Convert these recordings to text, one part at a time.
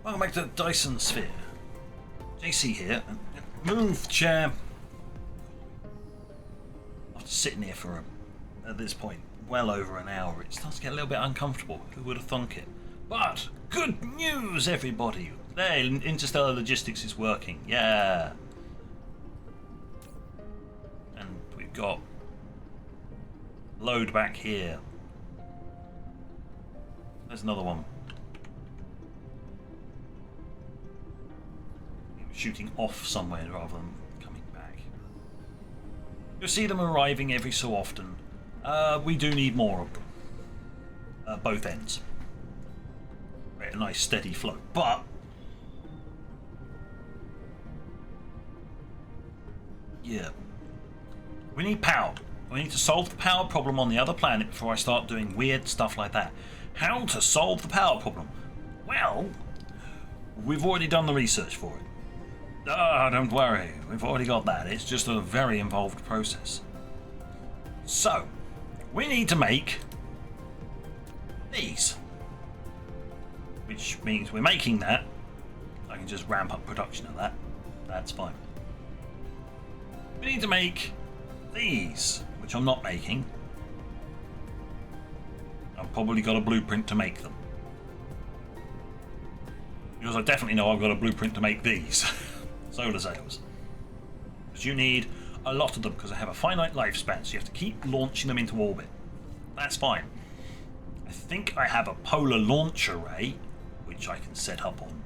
Welcome back to the Dyson Sphere. JC here. Move, chair. After sitting here for, at this point, well over an hour, it starts to get a little bit uncomfortable. Who would have thunk it? But, good news, everybody! There, interstellar logistics is working. Yeah! And we've got load back here. There's another one. Shooting off somewhere rather than coming back. You'll see them arriving every so often. We do need more of them. Both ends. Right, a nice steady flow. But yeah, we need power. We need to solve the power problem on the other planet before I start doing weird stuff like that. How to solve the power problem? Well, we've already done the research for it. Ah, don't worry, we've already got that. It's just a very involved process. So, we need to make these. Which means we're making that. I can just ramp up production of that. That's fine. We need to make these, which I'm not making. I've probably got a blueprint to make them. Because I definitely know I've got a blueprint to make these. Solar sails. Because you need a lot of them because they have a finite lifespan, so you have to keep launching them into orbit. That's fine. I think I have a polar launch array, which I can set up on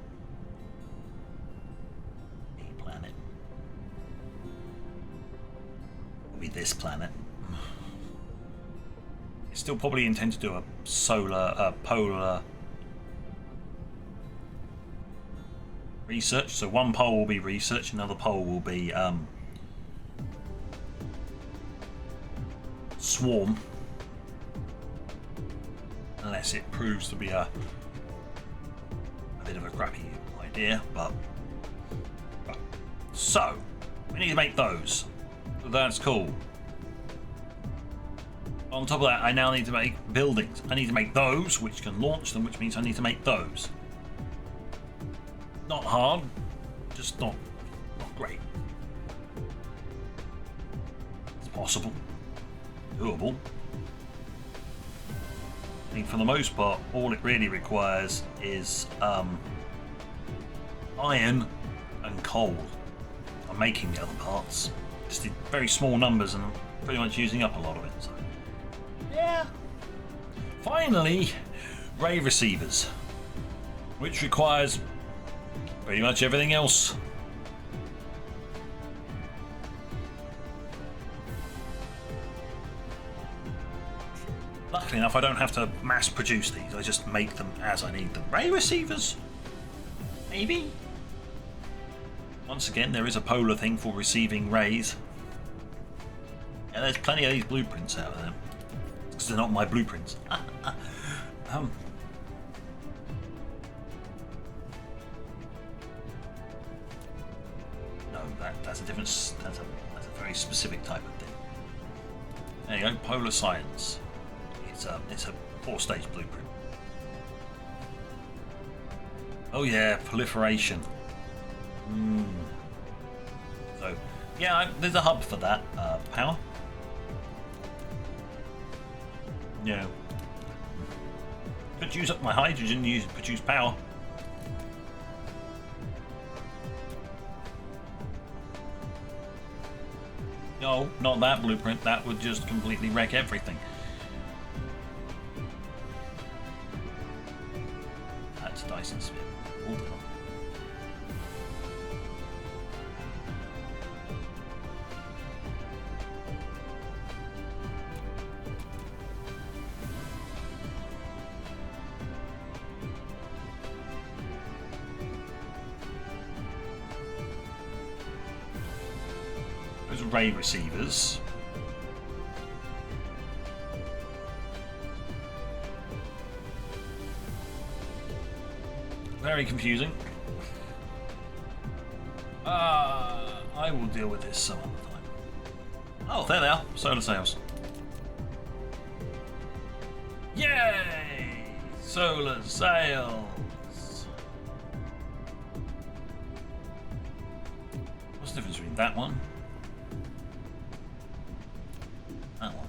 a planet. It'll be this planet. I still probably intend to do a polar research. So one pole will be research, another pole will be swarm, unless it proves to be a bit of a crappy idea. But so we need to make those. So that's cool. On top of that, I now need to make buildings. I need to make those, which can launch them, which means I need to make those. Not hard, just not great. It's possible, doable. I think for the most part, all it really requires is iron and coal. I'm making the other parts, just in very small numbers, and I'm pretty much using up a lot of it. So, yeah. Finally, ray receivers, which requires pretty much everything else. Luckily enough, I don't have to mass produce these. I just make them as I need them. Ray receivers? Maybe? Once again, there is a polar thing for receiving rays. Yeah, there's plenty of these blueprints out there. Because they're not my blueprints. That's a different. That's a very specific type of thing. There you go, polar science. It's a 4-stage blueprint. Oh yeah, proliferation. So yeah, there's a hub for that. Power. Yeah. Could use up my hydrogen. Produce power. No, not that blueprint. That would just completely wreck everything. That's Dyson Sphere. Ray receivers. Very confusing. I will deal with this some other time. Oh, there they are. Solar sails. Yay! Solar sails. What's the difference between that one? That one.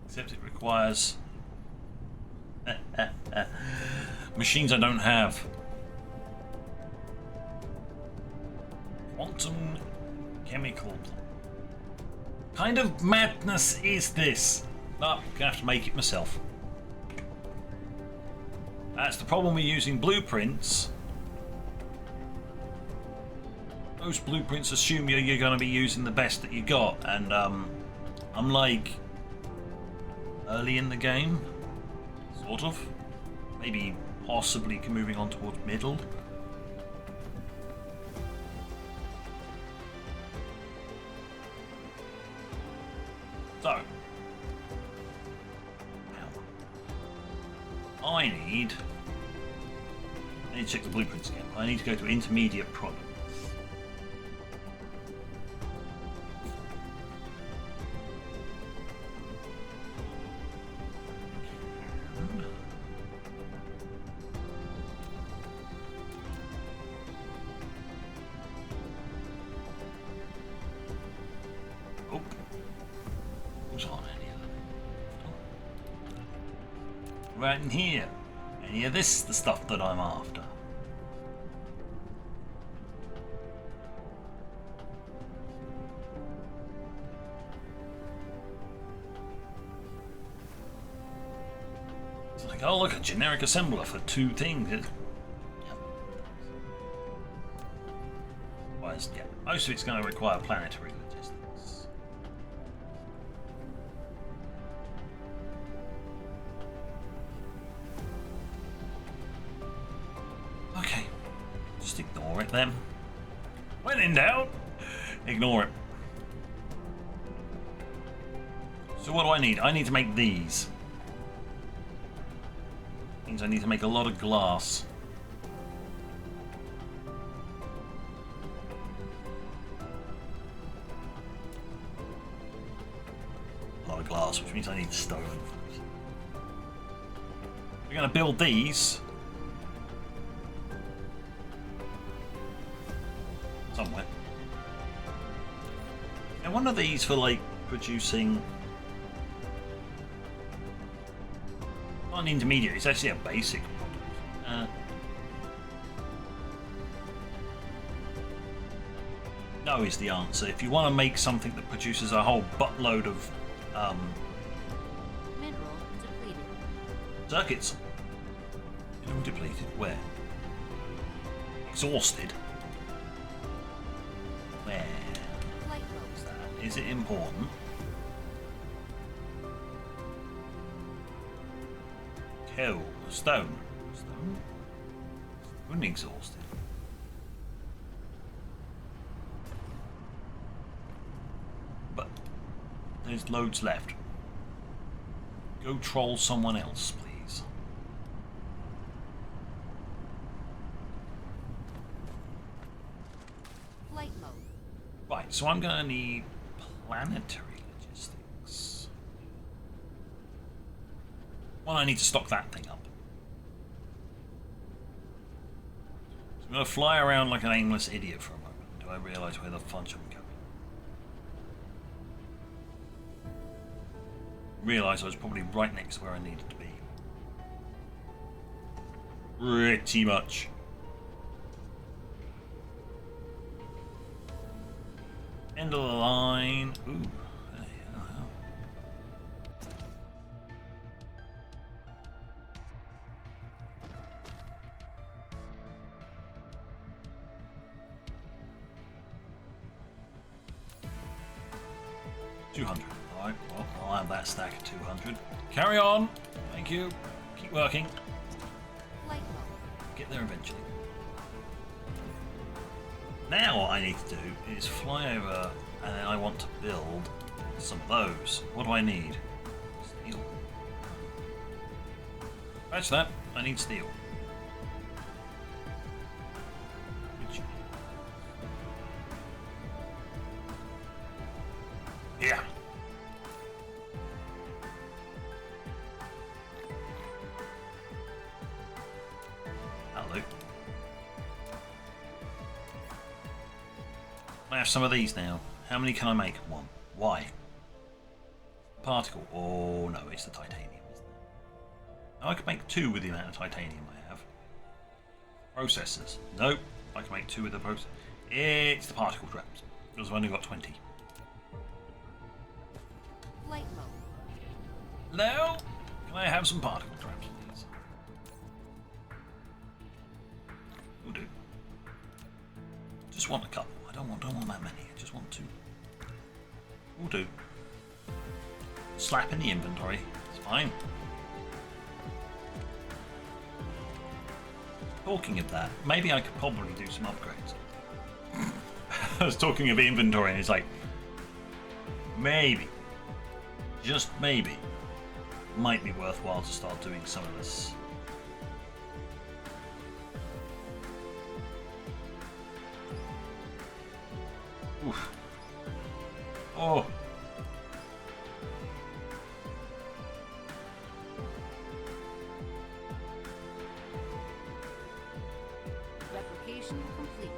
Except it requires machines I don't have. Quantum chemical. Kind of madness is this? No, I'm gonna have to make it myself. That's the problem with using blueprints. Most blueprints assume you're going to be using the best that you got, and I'm like early in the game, sort of. Maybe possibly moving on towards middle. So, I need to check the blueprints again. I need to go to intermediate products. Oh, who's on any of them? Right in here. Any of this, the stuff that I'm after. It's like, oh look, a generic assembler for 2 things. Yep. Well, yeah, most of it's going to require planetary logistics. Okay, just ignore it then. When in doubt, ignore it. So what do I need? I need to make these. Means I need to make a lot of glass. A lot of glass, which means I need stone. We're going to build these. Somewhere. Now one of these for like producing not an intermediate, it's actually a basic product. No is the answer. If you want to make something that produces a whole buttload of mineral depleted. Circuits. Mineral depleted. Where? Exhausted. Where? Light bulbs. Is it important? Kill. Stone. Stone? Stone exhausted. But there's loads left. Go troll someone else, please. Flight mode. Right, so I'm going to need planetary logistics. Well, I need to stock that thing up. So I'm going to fly around like an aimless idiot for a moment until I realise where the fudge I'm going. Realise I was probably right next to where I needed to be. Pretty much. End of the line. Ooh. Oh. 200. Alright, well, I'll have that stack of 200. Carry on. Thank you. Keep working. Flight mode. Get there eventually. Now what I need to do is fly over, and then I want to build some of those. What do I need? Steel. That's that. I need steel. Yeah. have some of these now. How many can I make? One. Why? Particle. Oh no, it's the titanium, isn't it? Now I can make 2 with the amount of titanium I have. Processors. Nope. I can make 2 with the process. It's the particle traps. Because I've only got 20. Flight mode. Hello? Can I have some particle traps, please? Will do. Just want a couple. I don't want that many. I just want 2. Will do. Slap in the inventory. It's fine. Talking of that, maybe I could probably do some upgrades. I was talking of inventory and it's like, maybe, just maybe, might be worthwhile to start doing some of this. Oof. Oh. Replication complete.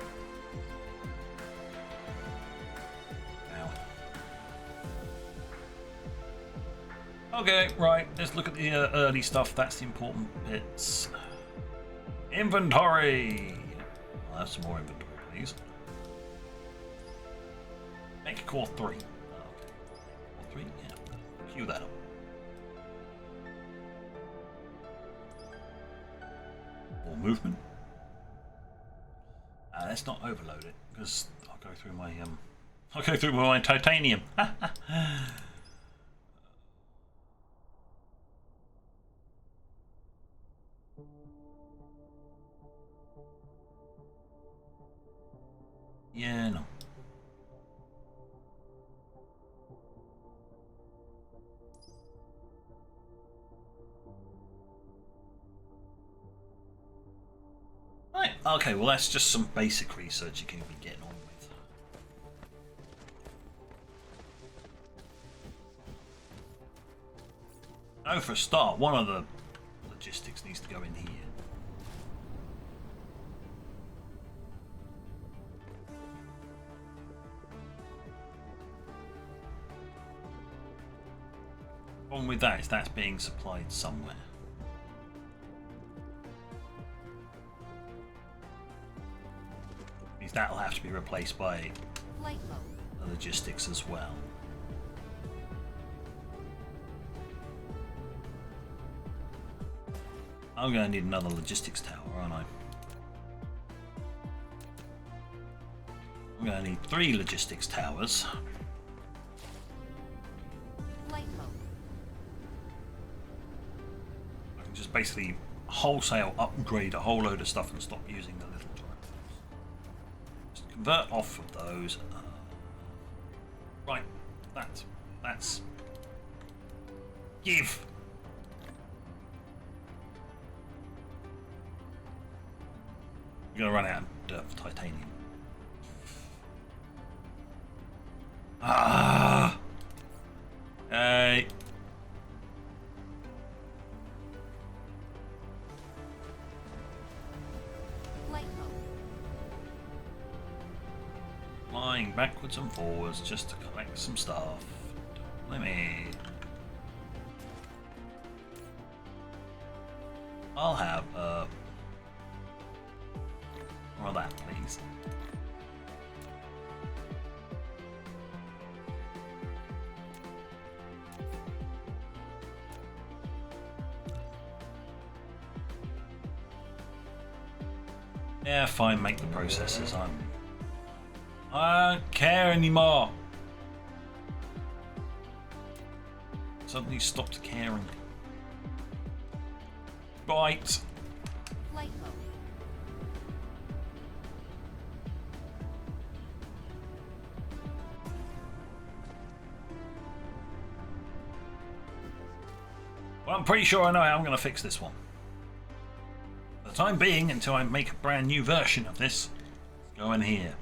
Okay, right, let's look at the early stuff. That's the important bits. Inventory! I'll have some more inventory, please. Make core 3. Oh, okay. Core 3? Yeah. Cue that up. More movement. Let's not overload it, because I'll go through my titanium. Yeah, no. Right, okay, well that's just some basic research you can be getting on with. Oh, for a start, one of the logistics needs to go in here. Problem with that is that's being supplied somewhere. Means that'll have to be replaced by Flight mode. the logistics as well. I'm going to need another logistics tower, aren't I? I'm going to need 3 logistics towers. Flight mode. I can just basically wholesale upgrade a whole load of stuff and stop using the little triangles. Just convert off of those. Right, that's give. We're gonna run out of dirt for titanium. Ah. Hey. Flight mode. Flying backwards and forwards just to collect some stuff. Let me. I'll have more of that, please. Yeah, fine, make the processors. I don't care anymore. Suddenly stopped caring. Right. Flight mode. Well, I'm pretty sure I know how I'm going to fix this one. For the time being, until I make a brand new version of this, go in here.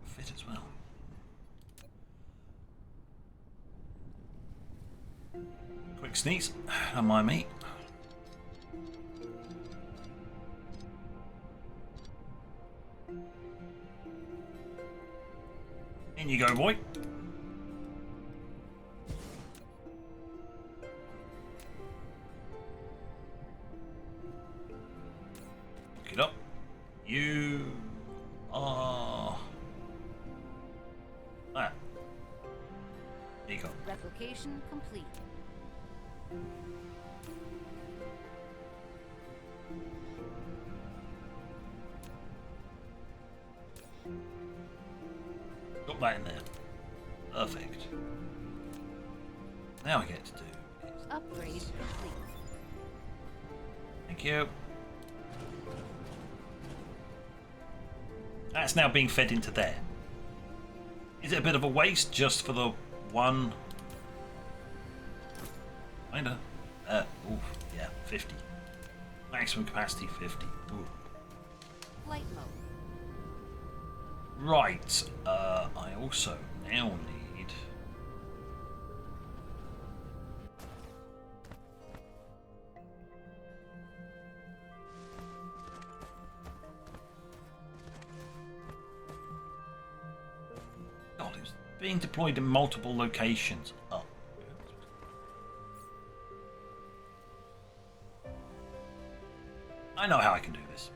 Fit as well. Quick sneeze. Don't mind me. In you go, boy. Look it up. You are... Ah. There you go. Replication complete. Got that in there. Perfect. Now I get to do is... Upgrade complete. Thank you. That's now being fed into there. Is it a bit of a waste just for the one? Kinda. Oof, yeah, 50. Maximum capacity 50. Ooh. Flight mode. Right. I also now need... God, it's being deployed in multiple locations. Oh. I know how I can do this.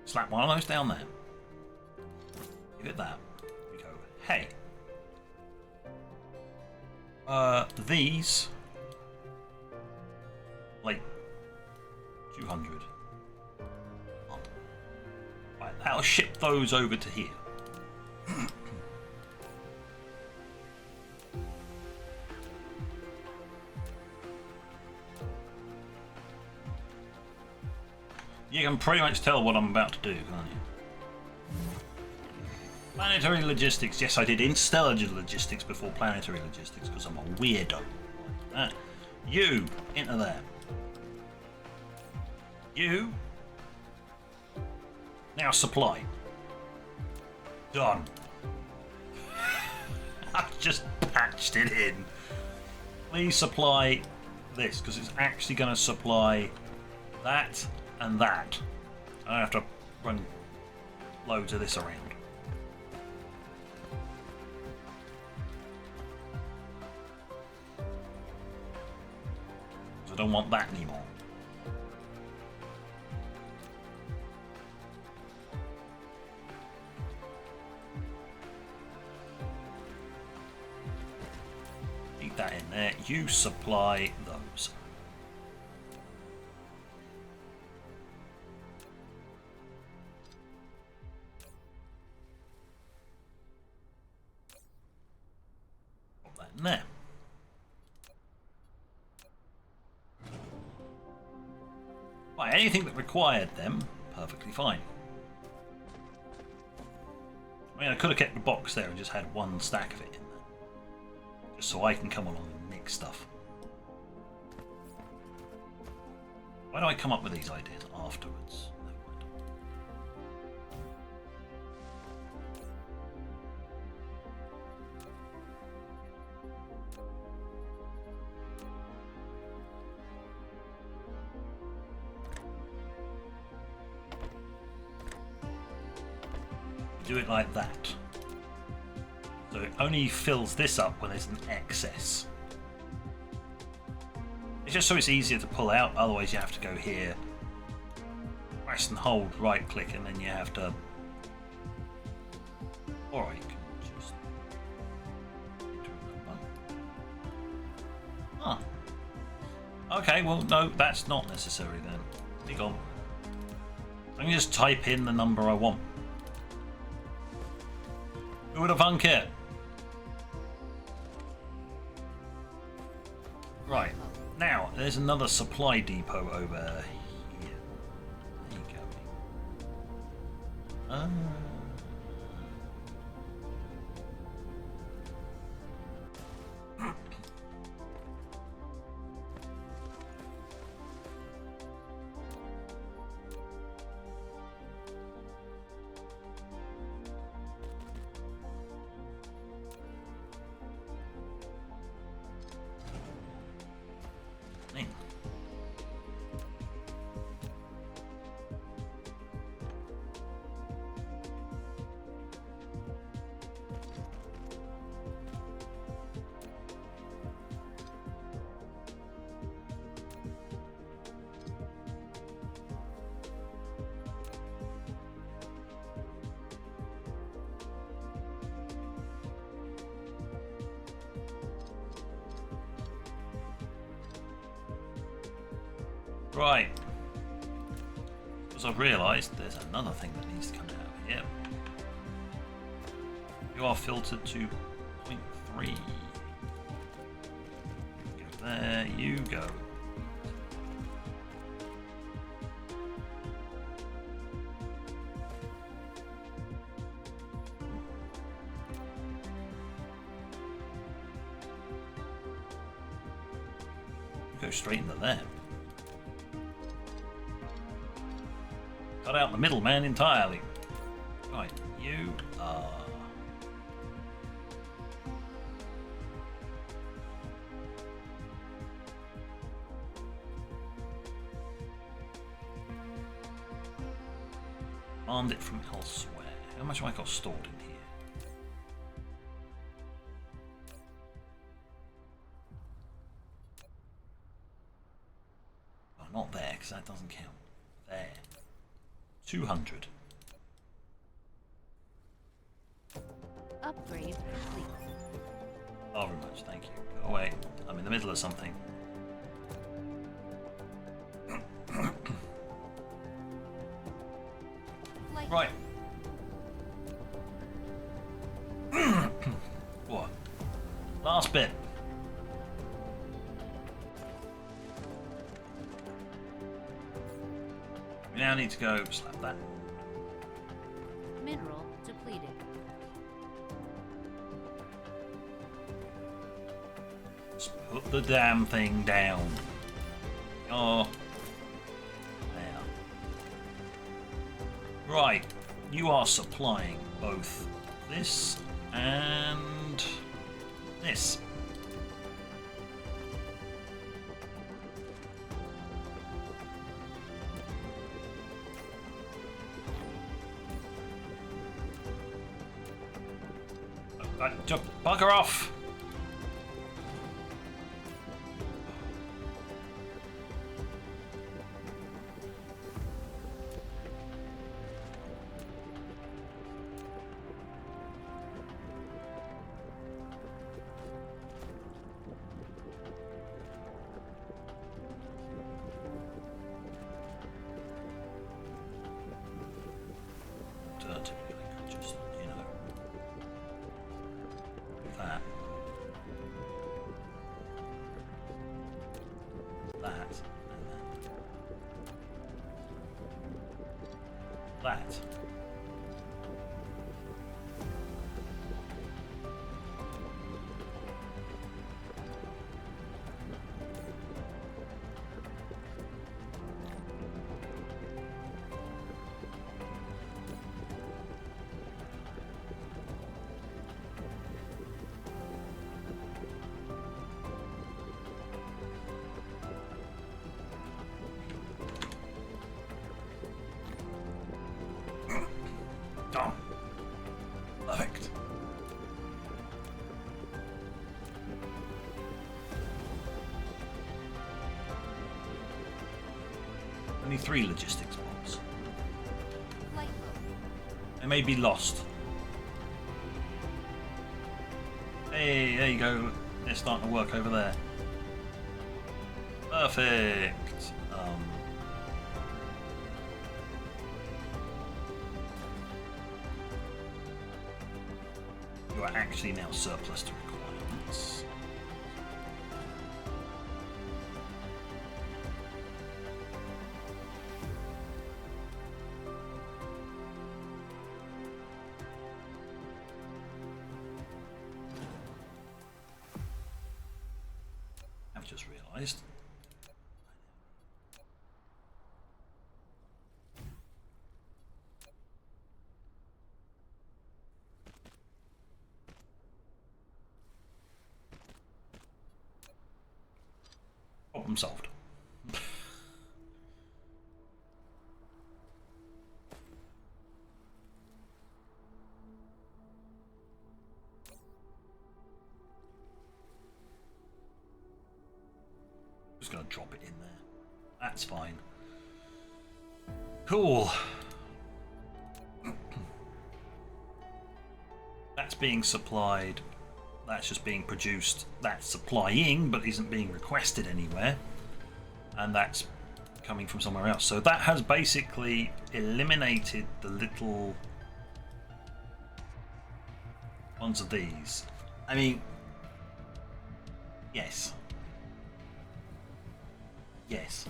Slap one of those down there. Give it that. We go, hey. These... like... 200. Right, that'll ship those over to here. You can pretty much tell what I'm about to do, can't you? Planetary logistics. Yes, I did interstellar logistics before planetary logistics because I'm a weirdo. You, into there. You. Now supply. Done. I've just patched it in. Please supply this because it's actually going to supply that and that. I have to run loads of this around. I don't want that anymore. Keep that in there. You supply those. In there. Right, anything that required them, perfectly fine. I mean, I could have kept the box there and just had one stack of it in there. Just so I can come along and mix stuff. Why do I come up with these ideas afterwards? Never mind. Do it like that. So it only fills this up when there's an excess. It's just so it's easier to pull out, otherwise you have to go here, press and hold right click, and then you have to... Or you can just... Ah. Okay, well no, that's not necessary then. Be gone. I can just type in the number I want. Who would have thunk it? Right, now there's another supply depot over here. There you go. Right. Because I've realised there's another thing that needs to come out of here. You are filtered to 0.3. Go there, you go. Go straight into there. Cut out the middleman entirely. Right, you are. Command it from elsewhere. How much have I got stored in here? Oh, not there, because that doesn't count. There. 200. Upgrade complete. Oh, very much, thank you. Oh, wait, I'm in the middle of something. Right. What? Last bit. We now need to go slap that. Mineral depleted. Just put the damn thing down. Oh. There. Right. You are supplying both this and this. Just bugger off! Alternatively, I could just, you know, that. That. And that. Done. Perfect. Only 3 logistics bombs. Flight mode. They may be lost. Hey, there you go. They're starting to work over there. Perfect. You are actually now surplus to requirements. I've just realised. Problem solved. Just gonna drop it in there. That's fine. Cool. That's being supplied. That's just being produced. That's supplying, but isn't being requested anywhere. And that's coming from somewhere else. So that has basically eliminated the little ones of these. I mean, yes. Yes.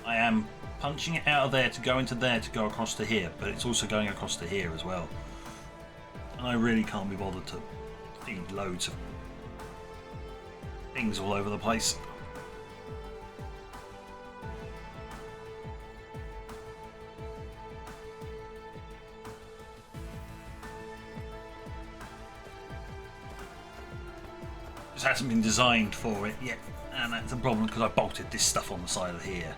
I am punching it out of there to go into there to go across to here, but it's also going across to here as well. And I really can't be bothered to feed loads of things all over the place. Just hasn't been designed for it yet, and that's a problem because I bolted this stuff on the side of here.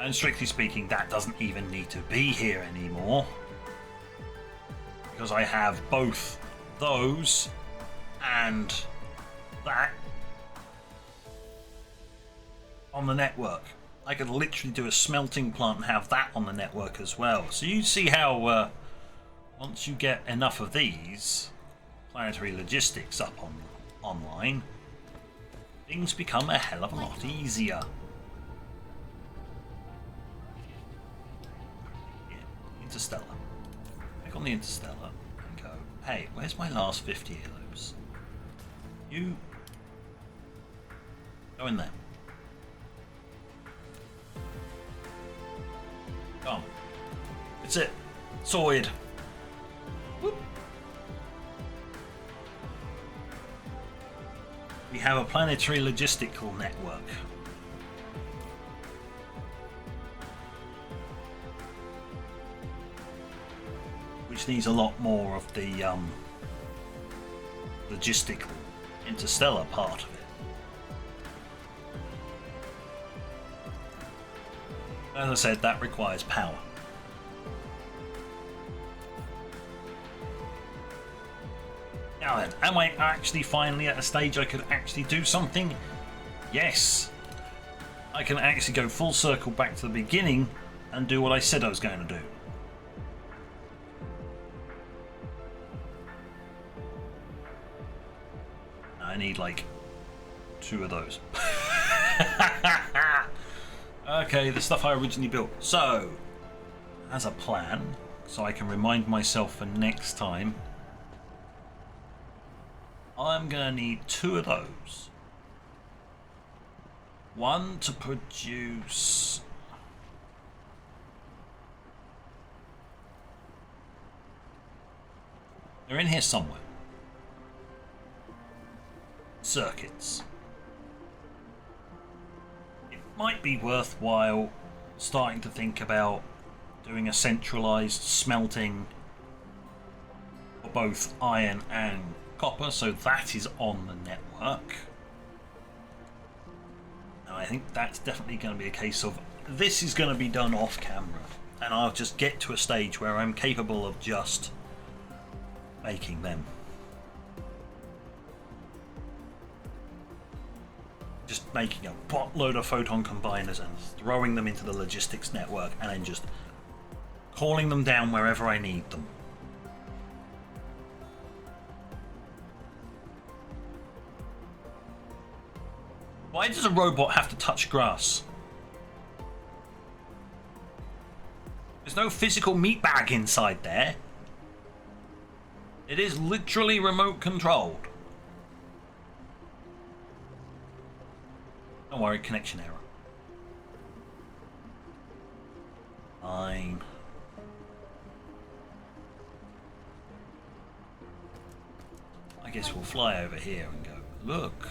And strictly speaking, that doesn't even need to be here anymore, because I have both those and that on the network. I could literally do a smelting plant and have that on the network as well. So you see how once you get enough of these planetary logistics up online, things become a hell of a lot easier. Yeah, Interstellar. Click on the Interstellar and go, hey, where's my last 50 heirlooms? You go in there. Come. That's it. Sorted. Whoop. We have a planetary logistical network. Which needs a lot more of the logistical interstellar part of it. As I said, that requires power. Now then, am I actually finally at a stage I could actually do something? Yes. I can actually go full circle back to the beginning and do what I said I was going to do. I need like 2 of those. Okay, the stuff I originally built. So, as a plan, so I can remind myself for next time, I'm going to need 2 of those. One to produce... They're in here somewhere. Circuits. It might be worthwhile starting to think about doing a centralized smelting for both iron and copper, so that is on the network. Now I think that's definitely going to be a case of this is going to be done off camera, and I'll just get to a stage where I'm capable of just making them. Just making a buttload of photon combiners and throwing them into the logistics network, and then just calling them down wherever I need them. Why does a robot have to touch grass? There's no physical meat bag inside there. It is literally remote controlled. Don't worry, connection error. Fine. I guess we'll fly over here and go, look.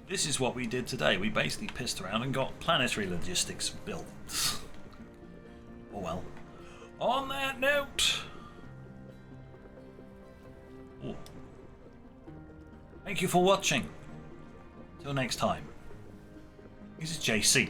This is what we did today. We basically pissed around and got planetary logistics built. Oh well. On that note... Ooh. Thank you for watching. Till next time. This is JC.